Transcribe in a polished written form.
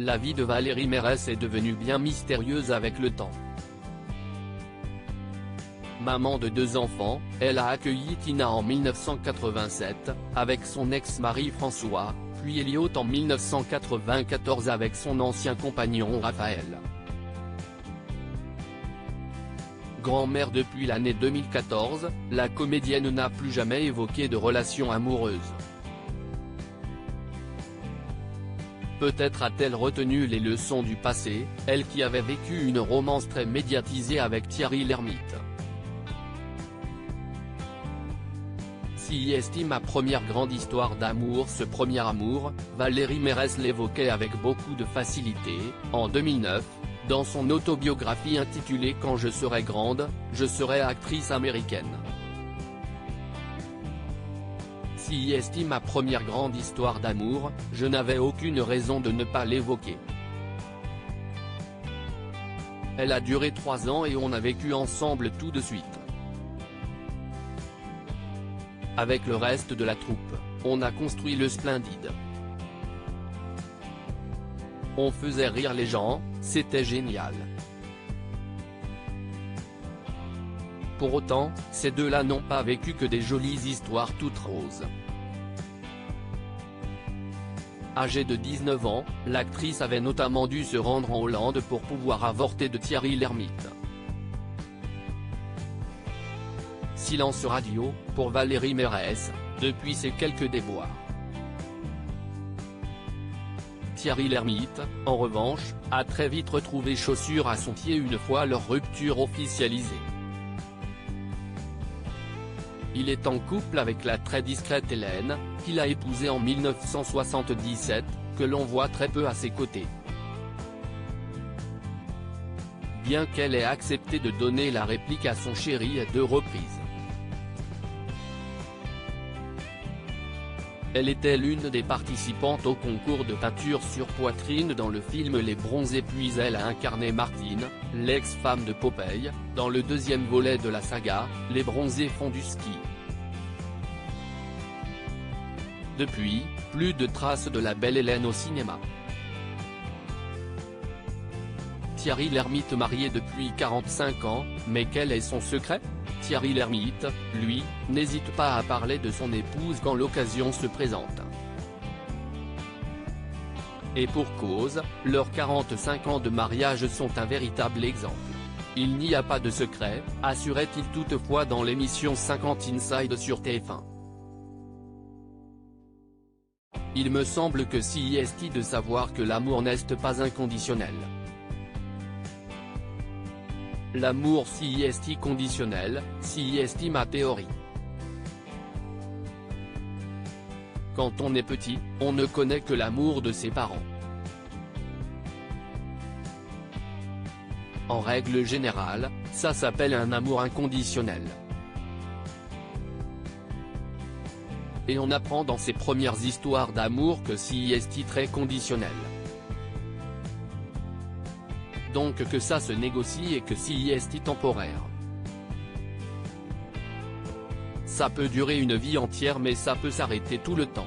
La vie de Valérie Mérès est devenue bien mystérieuse avec le temps. Maman de 2 enfants, elle a accueilli Tina en 1987, avec son ex-mari François, puis Elliot en 1994 avec son ancien compagnon Raphaël. Grand-mère depuis l'année 2014, la comédienne n'a plus jamais évoqué de relation amoureuse. Peut-être a-t-elle retenu les leçons du passé, elle qui avait vécu une romance très médiatisée avec Thierry Lhermitte. Si est ma première grande histoire d'amour, ce premier amour, Valérie Mérès l'évoquait avec beaucoup de facilité, en 2009, dans son autobiographie intitulée Quand je serai grande, je serai actrice américaine. Si est ma première grande histoire d'amour, je n'avais aucune raison de ne pas l'évoquer. Elle a duré 3 ans et on a vécu ensemble tout de suite. Avec le reste de la troupe, on a construit le Splendide. On faisait rire les gens, c'était génial. Pour autant, ces deux-là n'ont pas vécu que des jolies histoires toutes roses. Âgée de 19 ans, l'actrice avait notamment dû se rendre en Hollande pour pouvoir avorter de Thierry Lhermitte. Silence radio, pour Valérie Mérès, depuis ces quelques déboires. Thierry Lhermitte, en revanche, a très vite retrouvé chaussure à son pied une fois leur rupture officialisée. Il est en couple avec la très discrète Hélène, qu'il a épousée en 1977, que l'on voit très peu à ses côtés. Bien qu'elle ait accepté de donner la réplique à son chéri à 2 reprises. Elle était l'une des participantes au concours de peinture sur poitrine dans le film Les Bronzés, puis elle a incarné Martine, l'ex-femme de Popeye, dans le 2e volet de la saga, Les Bronzés font du ski. Depuis, plus de traces de la belle Hélène au cinéma. Thierry Lhermitte marié depuis 45 ans, mais quel est son secret ? Thierry Lhermitte, lui, n'hésite pas à parler de son épouse quand l'occasion se présente. Et pour cause, leurs 45 ans de mariage sont un véritable exemple. Il n'y a pas de secret, assurait-il toutefois dans l'émission 50 Inside sur TF1. Il me semble que si est de savoir que l'amour n'est pas inconditionnel. L'amour si est conditionnel, si est ma théorie. Quand on est petit, on ne connaît que l'amour de ses parents. En règle générale, ça s'appelle un amour inconditionnel. Et on apprend dans ses premières histoires d'amour que si est très conditionnel. Donc que ça se négocie et que si est temporaire. Ça peut durer une vie entière mais ça peut s'arrêter tout le temps.